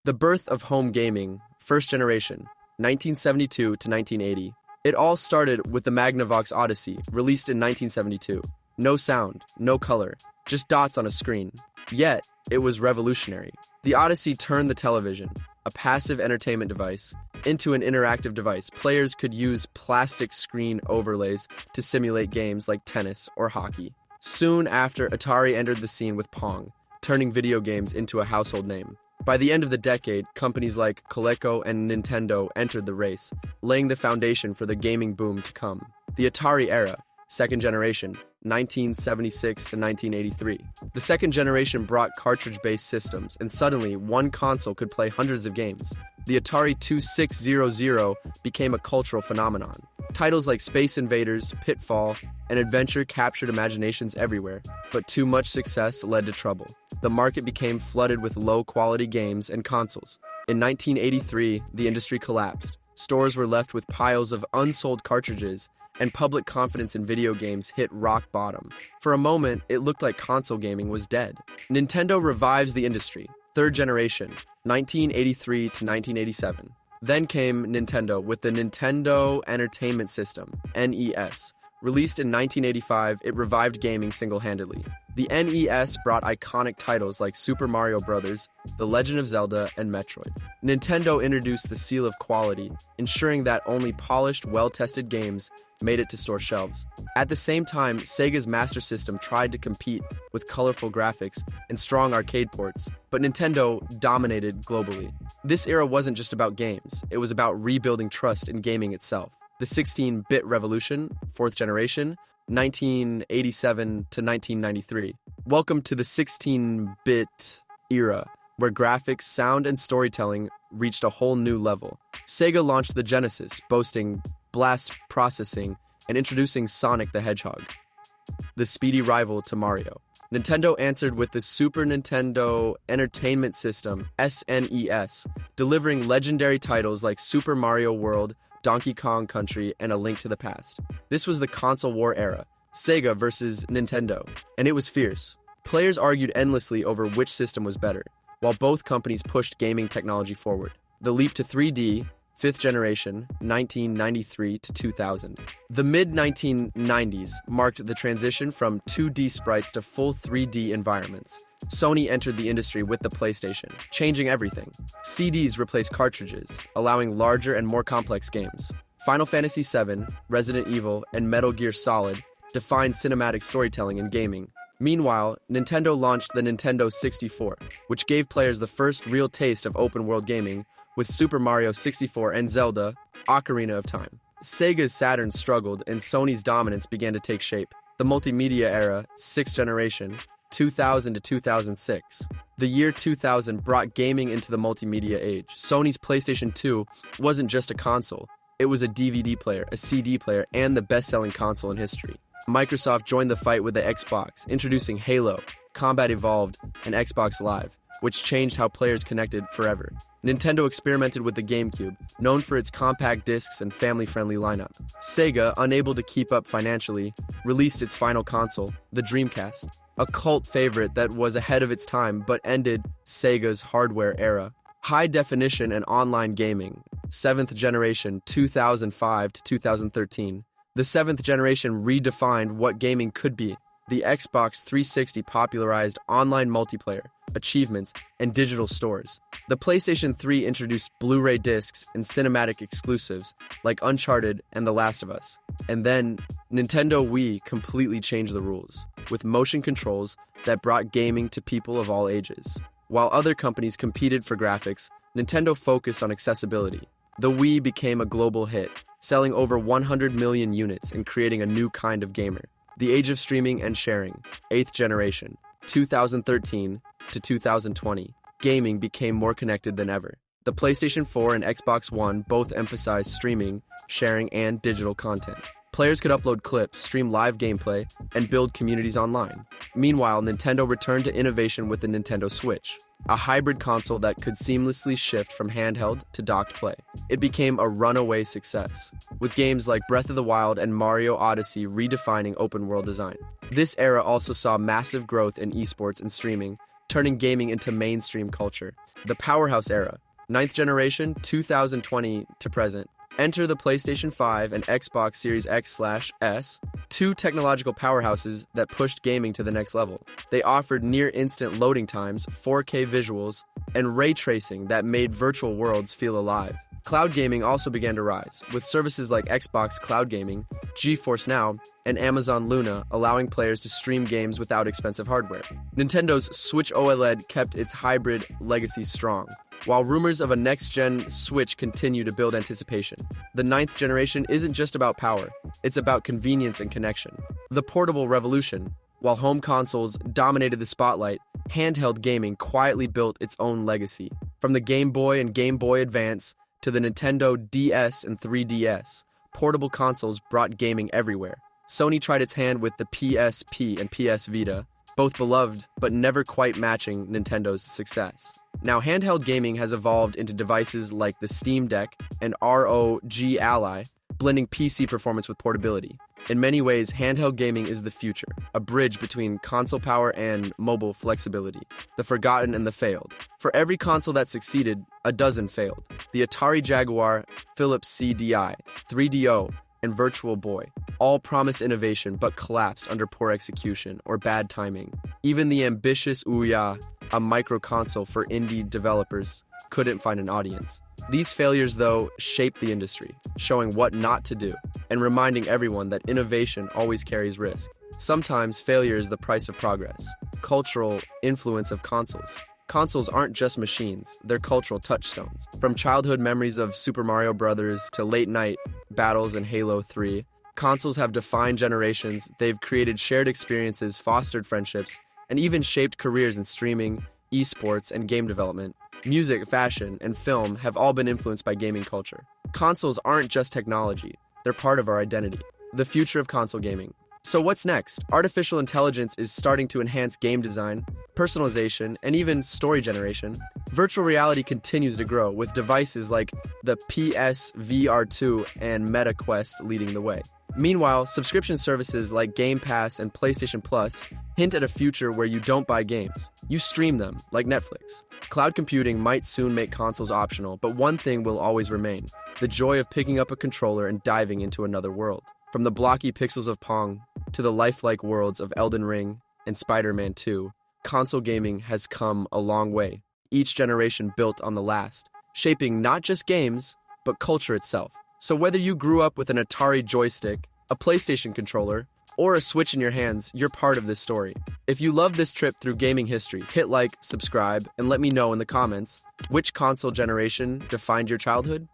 The birth of home gaming, first generation, 1972 to 1980. It all started with the Magnavox Odyssey, released in 1972. No sound, no color, just dots on a screen. Yet, it was revolutionary. The Odyssey turned the television, a passive entertainment device, into an interactive device. Players could use plastic screen overlays to simulate games like tennis or hockey. Soon after, Atari entered the scene with Pong, turning video games into a household name. By the end of the decade, companies like Coleco and Nintendo entered the race, laying the foundation for the gaming boom to come. The Atari era, second generation, 1976 to 1983. The second generation brought cartridge-based systems, and suddenly, one console could play hundreds of games. The Atari 2600 became a cultural phenomenon. Titles like Space Invaders, Pitfall, and Adventure captured imaginations everywhere, but too much success led to trouble. The market became flooded with low-quality games and consoles. In 1983, the industry collapsed. Stores were left with piles of unsold cartridges, and public confidence in video games hit rock bottom. For a moment, it looked like console gaming was dead. Nintendo revives the industry. Third generation, 1983 to 1987. Then came Nintendo with the Nintendo Entertainment System, NES. Released in 1985, it revived gaming single-handedly. The NES brought iconic titles like Super Mario Bros., The Legend of Zelda, and Metroid. Nintendo introduced the seal of quality, ensuring that only polished, well-tested games made it to store shelves. At the same time, Sega's Master System tried to compete with colorful graphics and strong arcade ports, but Nintendo dominated globally. This era wasn't just about games, it was about rebuilding trust in gaming itself. The 16-bit revolution, fourth generation, 1987 to 1993. Welcome to the 16-bit era, where graphics, sound, and storytelling reached a whole new level. Sega launched the Genesis, boasting blast processing and introducing Sonic the Hedgehog, the speedy rival to Mario. Nintendo answered with the Super Nintendo Entertainment System, SNES, delivering legendary titles like Super Mario World, Donkey Kong Country, and A Link to the Past. This was the console war era, Sega versus Nintendo, and it was fierce. Players argued endlessly over which system was better, while both companies pushed gaming technology forward. The leap to 3D, fifth generation, 1993 to 2000. The mid-1990s marked the transition from 2D sprites to full 3D environments. Sony entered the industry with the PlayStation, changing everything. CDs replaced cartridges, allowing larger and more complex games. Final Fantasy VII, Resident Evil, and Metal Gear Solid defined cinematic storytelling in gaming. Meanwhile, Nintendo launched the Nintendo 64, which gave players the first real taste of open-world gaming with Super Mario 64 and Zelda, Ocarina of Time. Sega's Saturn struggled, and Sony's dominance began to take shape. The multimedia era, sixth generation, 2000 to 2006. The year 2000 brought gaming into the multimedia age. Sony's PlayStation 2 wasn't just a console. It was a DVD player, a CD player, and the best-selling console in history. Microsoft joined the fight with the Xbox, introducing Halo, Combat Evolved, and Xbox Live, which changed how players connected forever. Nintendo experimented with the GameCube, known for its compact discs and family-friendly lineup. Sega, unable to keep up financially, released its final console, the Dreamcast, a cult favorite that was ahead of its time but ended Sega's hardware era. High definition and online gaming, seventh generation, 2005 to 2013. The seventh generation redefined what gaming could be. The Xbox 360 popularized online multiplayer, achievements, and digital stores. The PlayStation 3 introduced Blu-ray discs and cinematic exclusives like Uncharted and The Last of Us. And then, Nintendo Wii completely changed the rules, with motion controls that brought gaming to people of all ages. While other companies competed for graphics, Nintendo focused on accessibility. The Wii became a global hit, selling over 100 million units and creating a new kind of gamer. The age of streaming and sharing, eighth generation, 2013 to 2020. Gaming became more connected than ever. The PlayStation 4 and Xbox One both emphasized streaming, sharing, and digital content. Players could upload clips, stream live gameplay, and build communities online. Meanwhile, Nintendo returned to innovation with the Nintendo Switch, a hybrid console that could seamlessly shift from handheld to docked play. It became a runaway success, with games like Breath of the Wild and Mario Odyssey redefining open-world design. This era also saw massive growth in esports and streaming, turning gaming into mainstream culture. The powerhouse era, ninth generation, 2020 to present. Enter the PlayStation 5 and Xbox Series X/S, two technological powerhouses that pushed gaming to the next level. They offered near-instant loading times, 4K visuals, and ray tracing that made virtual worlds feel alive. Cloud gaming also began to rise, with services like Xbox Cloud Gaming, GeForce Now, and Amazon Luna allowing players to stream games without expensive hardware. Nintendo's Switch OLED kept its hybrid legacy strong, while rumors of a next-gen Switch continue to build anticipation. The ninth generation isn't just about power, it's about convenience and connection. The portable revolution. While home consoles dominated the spotlight, handheld gaming quietly built its own legacy. From the Game Boy and Game Boy Advance to the Nintendo DS and 3DS, portable consoles brought gaming everywhere. Sony tried its hand with the PSP and PS Vita, both beloved but never quite matching Nintendo's success. Now, handheld gaming has evolved into devices like the Steam Deck and ROG Ally, blending PC performance with portability. In many ways, handheld gaming is the future, a bridge between console power and mobile flexibility, the forgotten and the failed. For every console that succeeded, a dozen failed. The Atari Jaguar, Philips CDI, 3DO, and Virtual Boy all promised innovation but collapsed under poor execution or bad timing. Even the ambitious Ouya, a micro console for indie developers, couldn't find an audience. These failures, though, shaped the industry, showing what not to do, and reminding everyone that innovation always carries risk. Sometimes failure is the price of progress. Cultural influence of consoles. Consoles aren't just machines, they're cultural touchstones. From childhood memories of Super Mario Bros. To late-night battles in Halo 3, consoles have defined generations, they've created shared experiences, fostered friendships, and even shaped careers in streaming, esports, and game development. Music, fashion, and film have all been influenced by gaming culture. Consoles aren't just technology, they're part of our identity. The future of console gaming. So what's next? Artificial intelligence is starting to enhance game design, personalization, and even story generation. Virtual reality continues to grow, with devices like the PSVR2 and Meta Quest leading the way. Meanwhile, subscription services like Game Pass and PlayStation Plus hint at a future where you don't buy games, you stream them, like Netflix. Cloud computing might soon make consoles optional, but one thing will always remain: the joy of picking up a controller and diving into another world. From the blocky pixels of Pong to the lifelike worlds of Elden Ring and Spider-Man 2, console gaming has come a long way, each generation built on the last, shaping not just games, but culture itself. So whether you grew up with an Atari joystick, a PlayStation controller, or a Switch in your hands, you're part of this story. If you love this trip through gaming history, hit like, subscribe, and let me know in the comments which console generation defined your childhood.